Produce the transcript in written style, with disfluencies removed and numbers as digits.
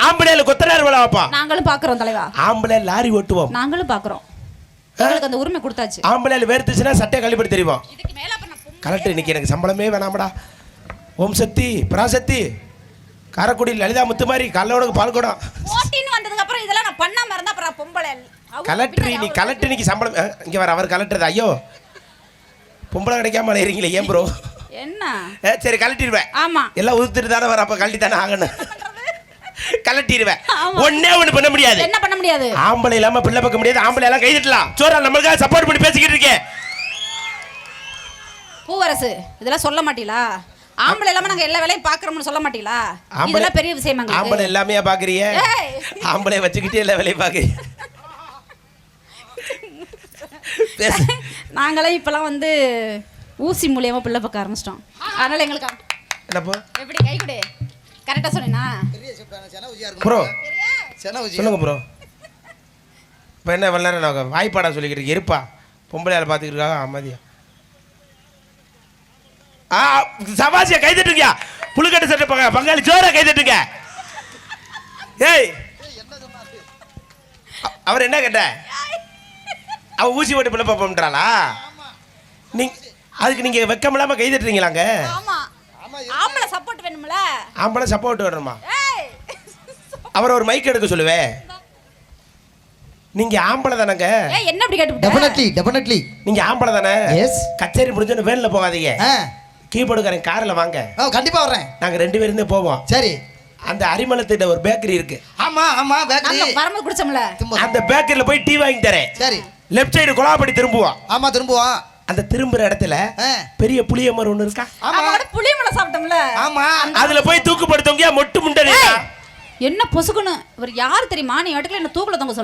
ஆம்பளைல கொத்தனார் வேலை வைப்போம். நாங்களும் பாக்குறோம் தலைவா. ஆம்பளை லாரி ஓட்டுவோம். நாங்களும் பாக்குறோம். உங்களுக்கு அந்த உரிமை கொடுத்தாச்சு. ஆம்பளைல வேர்த்துச்சுன்னா சட்டை கழிப்படி தெரியும். இதுக்கு மேல அப்ப நான் கலெக்டர் இன்னைக்கு எனக்கு சம்பளமே வேணாமடா. ஓம் சக்தி பராசக்தி காரக்குடி லலிதா முத்து மாதிரி கல்லோட பால்கூடம் போட்டின்னு வந்ததுக்கு அப்புறம் இதெல்லாம் நான் பண்ணாம இருந்தா அப்புறம் பொம்பளை கலெக்டர் நீ கலெக்டர் இன்னைக்கு சம்பளம் இங்க வர அவர் கலெக்டர் ஐயோ பொம்பளை கிடைக்காம அலையறீங்களே ஏன் ப்ரோ என்ன சரி கலெக்டிடுவேன். ஆமா எல்லாம் உதுத்துட்டு தானே வர அப்ப கழட்டி தானே ஆகணும். கலெக்டிடுவேன். ஒண்ணே ஒண்ணு பண்ண முடியாது. என்ன பண்ண முடியாது? ஆம்பளை இல்லாம பிள்ளை பார்க்க முடியாது. ஆம்பளை எல்லாம் கைதிட்டலாம். சோரா நம்மளுக்காக சப்போர்ட் பண்ணி பேசிக்கிட்டு இருக்கேன். பூவரசு இதெல்லாம் சொல்ல மாட்டீங்களா? ஆம்பளை இல்லாம நாங்க எல்லா வேலையும் பாக்குறோம்னு சொல்ல மாட்டீங்களா? இதெல்லாம் பெரிய விஷயமா? ஆம்பளை எல்லாமே பாக்குறீங்க. ஆம்பளை வச்சுக்கிட்டே எல்லா வேலையும் பாக்குறீங்க. நாங்களாம் இப்பெல்லாம் வந்து ஊசி மூலியமா பிள்ளை பார்க்க ஆரம்பிச்சிட்டோம். அதனால எங்களுக்கு என்னப்போ எப்படி கை கொடு கரெக்டா சொன்னேனா ப்ரோ சொல்லுங்க ப்ரோ. இப்போ என்ன வெள்ளார நான் வாய்ப்பாடா சொல்லிக்கிட்டு இருப்பா பொம்பளையால் பார்த்துக்கிட்டு இருக்காங்க அமைதியா. சபாசியா கை தட்டுங்க. புழுக்கட்டை சட்டை பங்காளி ஜோரா கை தட்டுங்க. ஏய் அவர் என்ன கேட்ட அவ ஊசி போட்டு பிள்ளை பாப்போம்ன்றாளா? நீங்க அதுக்கு நீங்க வெக்கம் இல்லாம கை தட்டுறீங்களாங்க? ஆமா ஆம்பளை சப்போர்ட் வேணும்ல. ஆம்பளை சப்போர்ட் வேணுமா? அவர் ஒரு மைக் எடுக்க சொல்லுவே. நீங்க ஆம்பளை தானங்க? என்ன அப்படி கேட்டு? டெஃபினெட்லி நீங்க ஆம்பளை தானே? எஸ். கச்சேரி முடிஞ்சோன்னு வேன்ல போகாதீங்க. கீபோர்டுக்காரன் கார்ல வாங்க. கண்டிப்பா வர்றேன். நாங்க 2 பேரும் தான் போவோம். சரி. அந்த அரிமளத்திட்ட ஒரு பேக்கரி இருக்கு. ஆமா பேக்கரி. நாங்க வரம குடிச்சோம்ல. அந்த பேக்கரியில போய் டீ வாங்கி தரேன். சரி. லெஃப்ட் சைடு கொலாப்படி திரும்புவோம். ஆமா திரும்புவோம். அந்த திரும்புற இடத்துல பெரிய புளிய மரம் ஒண்ணு இருக்கா? ஆமா புளிய மரம் சாப்பிட்டோம்ல. ஆமா அதுல போய் தூக்கு படுத்தவங்க மொட்டு முண்டை. என்ன பொசுக்குன்னு இவர் யார் தெரியுமா? நீ இடத்துல என்ன தூக்குல தொங்க சொல்ற?